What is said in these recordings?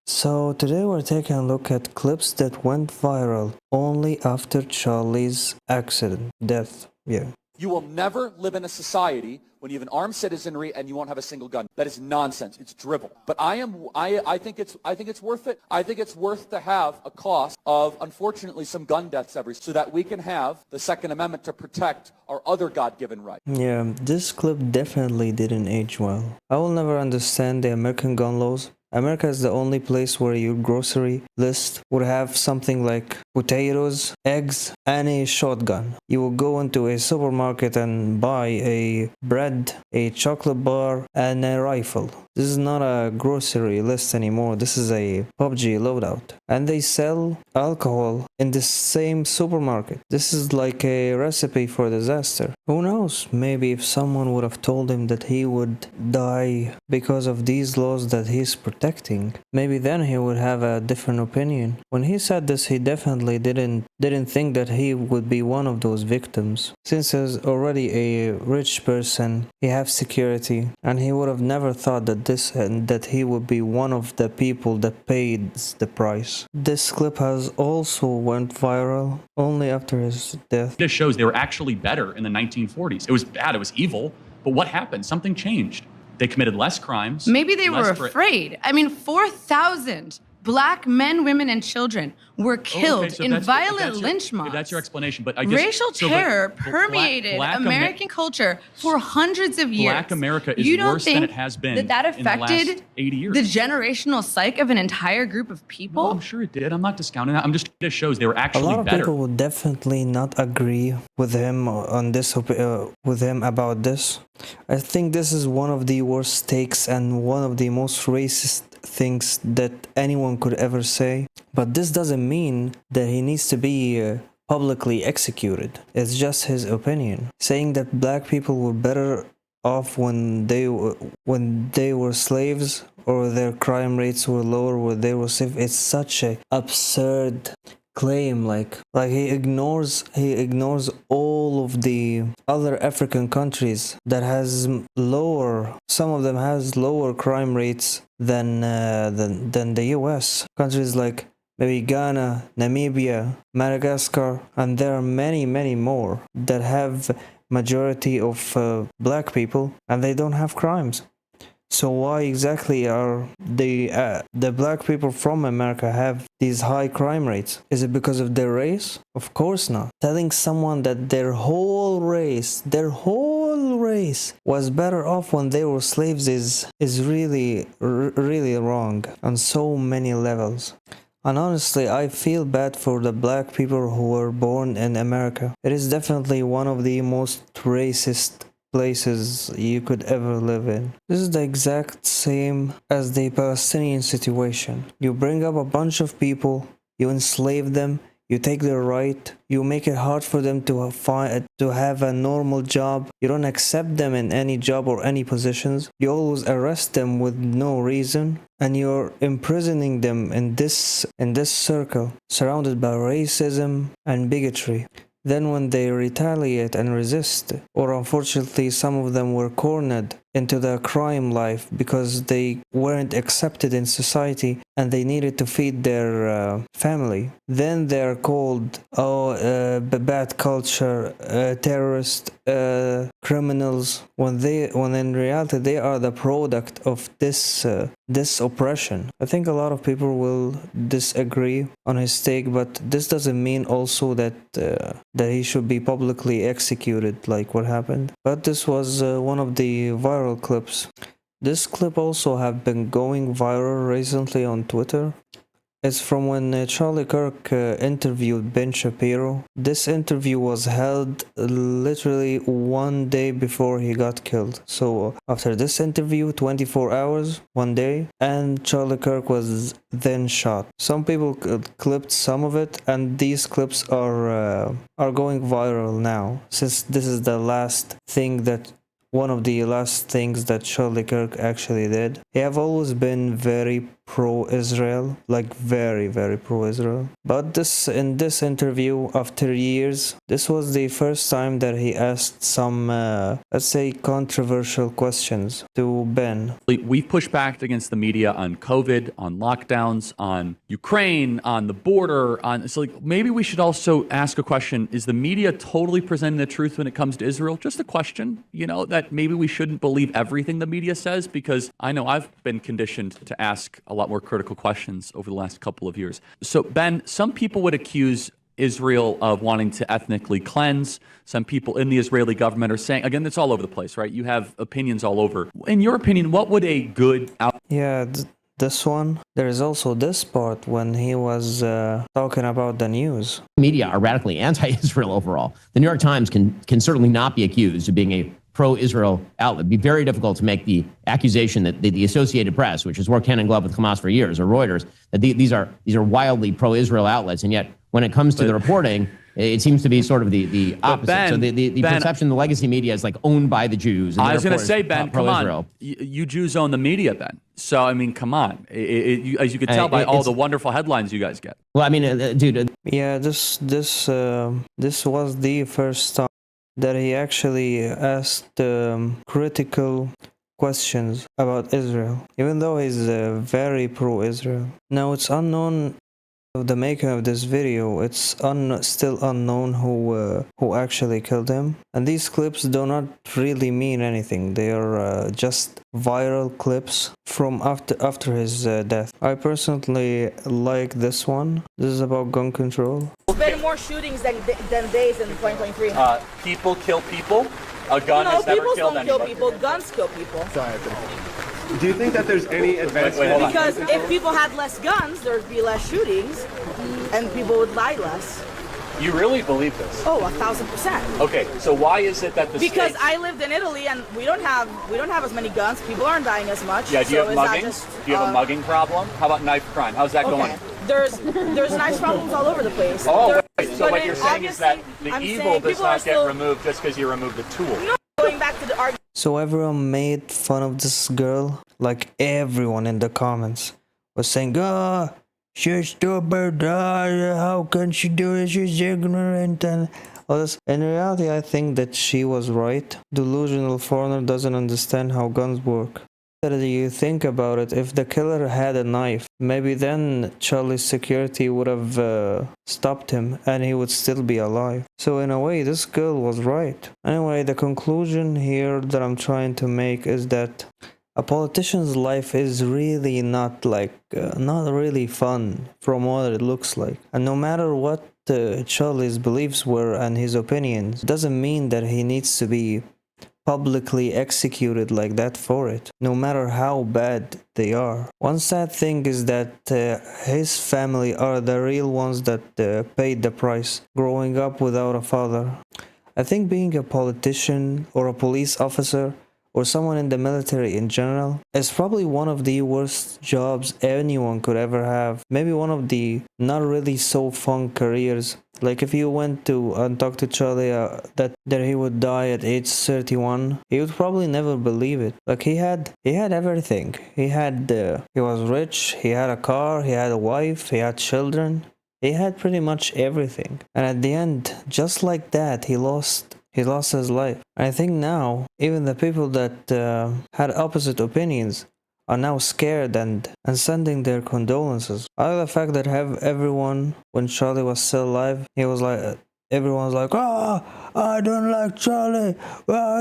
So today we're taking a look at clips that went viral only after Charlie's accident, death. Yeah. You will never live in a society when you have an armed citizenry and you won't have a single gun. That is nonsense. It's drivel. But I think it's worth it. I think it's worth to have a cost of, unfortunately, some gun deaths so that we can have the Second Amendment to protect our other God-given rights. Yeah, this clip definitely didn't age well. I will never understand the American gun laws. America is the only place where your grocery list would have something like potatoes, eggs, and a shotgun. You will go into a supermarket and buy a bread, a chocolate bar, and a rifle. This is not a grocery list anymore. This is a PUBG loadout. And they sell alcohol in the same supermarket. This is like a recipe for disaster. Who knows? Maybe if someone would have told him that he would die because of these laws that he's protecting, maybe then he would have a different opinion. When he said this, he definitely didn't think that he would be one of those victims. Since he's already a rich person, he has security, and he would have never thought that he would be one of the people that paid the price. This clip has also went viral only after his death. This shows they were actually better in the 1940s. It was bad, it was evil, but what happened? Something changed. They committed less crimes. Maybe they were afraid. I mean, 4,000 Black men, women, and children were killed in violent lynch mobs. If that's your explanation, but racial terror permeated American culture for hundreds of years. Black America is worse than it has been that affected in the last 80 years. The generational psyche of an entire group of people? No, I'm sure it did. I'm not discounting that. This shows they were actually better. A lot of people would definitely not agree with him on this, with him about this. I think this is one of the worst takes and one of the most racist things that anyone could ever say. But this doesn't mean that he needs to be publicly executed. It's just his opinion. Saying that black people were better off when they were slaves, or their crime rates were lower when they were slaves, it's such a absurd claim. Like he ignores all of the other African countries that has some of them has lower crime rates than the US. Countries like maybe Ghana, Namibia, Madagascar, and there are many more that have majority of black people and they don't have crimes. So why exactly are the black people from America have these high crime rates? Is it because of their race? Of course not. Telling someone that their whole race was better off when they were slaves is really wrong on so many levels. And honestly, I feel bad for the black people who were born in America. It is definitely one of the most racist places you could ever live in. This is the exact same as the Palestinian situation. You bring up a bunch of people, you enslave them, you take their right, you make it hard for them to have a normal job, you don't accept them in any job or any positions, you always arrest them with no reason, and you're imprisoning them in this circle, surrounded by racism and bigotry. Then when they retaliate and resist, or unfortunately some of them were cornered into the crime life because they weren't accepted in society and they needed to feed their family, then they're called bad culture, terrorist, criminals, when in reality they are the product of this oppression. I think a lot of people will disagree on his take, but this doesn't mean also that he should be publicly executed like what happened. But this was one of the viral clips. This clip also have been going viral recently on Twitter. It's from when Charlie Kirk interviewed Ben Shapiro. This interview was held literally one day before he got killed. So after this interview, 24 hours, one day, and Charlie Kirk was then shot. Some people clipped some of it, and these clips are going viral now, since this is one of the last things that Charlie Kirk actually did. He have always been very pro-Israel, like very, very pro-Israel. But in this interview, after years, this was the first time that he asked some, let's say, controversial questions to Ben. We've pushed back against the media on COVID, on lockdowns, on Ukraine, on the border. So like maybe we should also ask a question: is the media totally presenting the truth when it comes to Israel? Just a question, that maybe we shouldn't believe everything the media says, because I know I've been conditioned to ask a lot more critical questions over the last couple of years. So, Ben, some people would accuse Israel of wanting to ethnically cleanse. Some people in the Israeli government are saying, again, it's all over the place, right? You have opinions all over. In your opinion, what would a good This one. There is also this part when he was talking about the news. Media are radically anti-Israel overall. The New York Times can certainly not be accused of being a pro-Israel outlet. It'd be very difficult to make the accusation that the Associated Press, which has worked hand in glove with Hamas for years, or Reuters, that these are wildly pro-Israel outlets, and yet when it comes to the reporting, it seems to be sort of the opposite. Ben, so the perception, the legacy media is like owned by the Jews. And I was going to say, Ben, come on. You Jews own the media, Ben. So, I mean, come on. As you could tell by all the wonderful headlines you guys get. Well, I mean, dude. Yeah, this was the first time that he actually asked critical questions about Israel, even though he's very pro-Israel. Now, it's unknown of the making of this video. It's still unknown who actually killed him, and these clips do not really mean anything. They are just viral clips from after his death. I personally like this one. This is about gun control. There's been more shootings than days in 2023. People kill people. A gun has never killed anyone. People don't kill people. Guns kill people. Sorry. Do you think that there's any advancement? Because if people had less guns, there'd be less shootings, and people would die less. You really believe this? Oh, 1,000%. Okay, so why is it that the Because states... I lived in Italy, and we don't have as many guns. People aren't dying as much. Yeah, do you so have mugging? Do you have a mugging problem? How about knife crime? How's that going? There's knife problems all over the place. Oh, wait. So what you're saying is that the evil does not get removed just because you remove the tool. No, going back to the argument. So everyone made fun of this girl. Like everyone in the comments was saying, she's stupid, how can she do it, she's ignorant, and all this. In reality, I think that she was right. Delusional foreigner doesn't understand how guns work. Do you think about it, if the killer had a knife, maybe then Charlie's security would have stopped him and he would still be alive. So in a way, this girl was right. Anyway, the conclusion here that I'm trying to make is that a politician's life is really not really fun from what it looks like. And no matter what Charlie's beliefs were and his opinions, it doesn't mean that he needs to be publicly executed like that for it, no matter how bad they are. One sad thing is that his family are the real ones that paid the price, growing up without a father. I think being a politician or a police officer or someone in the military in general is probably one of the worst jobs anyone could ever have. Maybe one of the not really so fun careers. Like if you went to and talked to Charlie that he would die at age 31, he would probably never believe it. Like he had everything. He was rich, he had a car, he had a wife, he had children. He had pretty much everything. And at the end, just like that, he lost his life. I think now, even the people that had opposite opinions are now scared and sending their condolences. I like the fact that everyone, when Charlie was still alive, he was like, everyone's like, I don't like Charlie,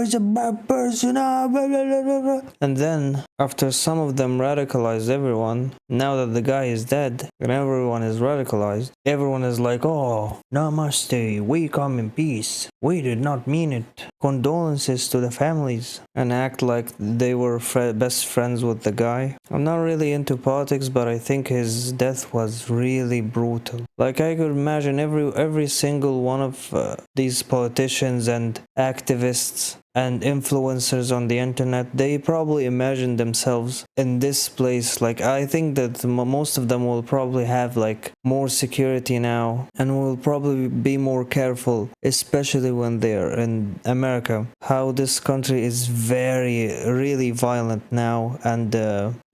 he's a bad person, blah, blah, blah, blah. And then, after some of them radicalized everyone, now that the guy is dead, and everyone is radicalized, everyone is like, namaste, we come in peace, we did not mean it, condolences to the families, and act like they were best friends with the guy. I'm not really into politics, but I think his death was really brutal. Like I could imagine every single one of these politicians politicians and activists and influencers on the internet, they probably imagine themselves in this place. Like, I think that most of them will probably have like more security now and will probably be more careful, especially when they're in America. How this country is really violent now, and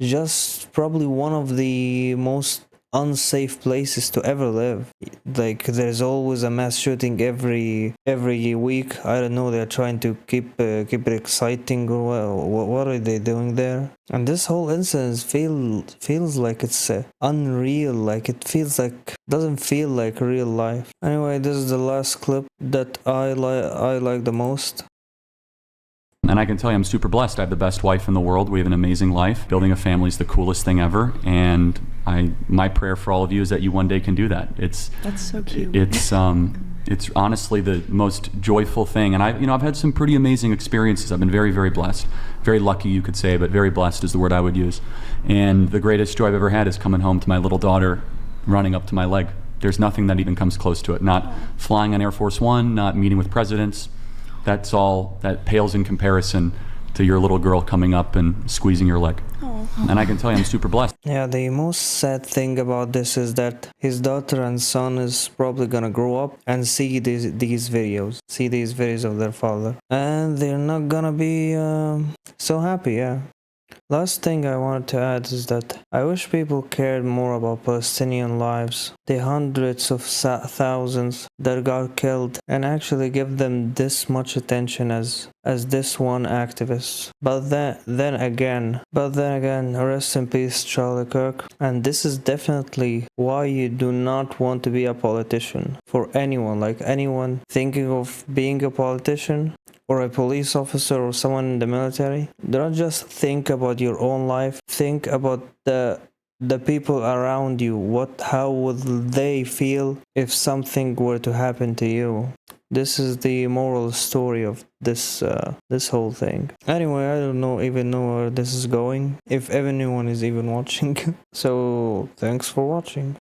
just probably one of the most unsafe places to ever live. Like, there's always a mass shooting every week. I don't know, they're trying to keep it exciting, or what are they doing there? And this whole incident feels like it's unreal. Like, it feels like, doesn't feel like real life. Anyway, this is the last clip that I like the most. And I can tell you, I'm super blessed. I have the best wife in the world. We have an amazing life. Building a family is the coolest thing ever. And my prayer for all of you is that you one day can do that. That's so cute. It's honestly the most joyful thing. And I've had some pretty amazing experiences. I've been very, very blessed. Very lucky, you could say, but very blessed is the word I would use. And the greatest joy I've ever had is coming home to my little daughter running up to my leg. There's nothing that even comes close to it. Not flying on Air Force One, not meeting with presidents. That's all, that pales in comparison to your little girl coming up and squeezing your leg. And I can tell you, I'm super blessed. Yeah, the most sad thing about this is that his daughter and son is probably gonna grow up and see these videos of their father, and they're not gonna be so happy. Yeah. Last thing I wanted to add is that I wish people cared more about Palestinian lives, the hundreds of thousands that got killed, and actually give them this much attention as this one activist. But then again, rest in peace, Charlie Kirk. And this is definitely why you do not want to be a politician. For anyone, like anyone thinking of being a politician, or a police officer, or someone in the military, don't just think about your own life. Think about the people around you. How would they feel if something were to happen to you? This is the moral story of this whole thing. Anyway, I don't even know where this is going, if anyone is even watching. So thanks for watching.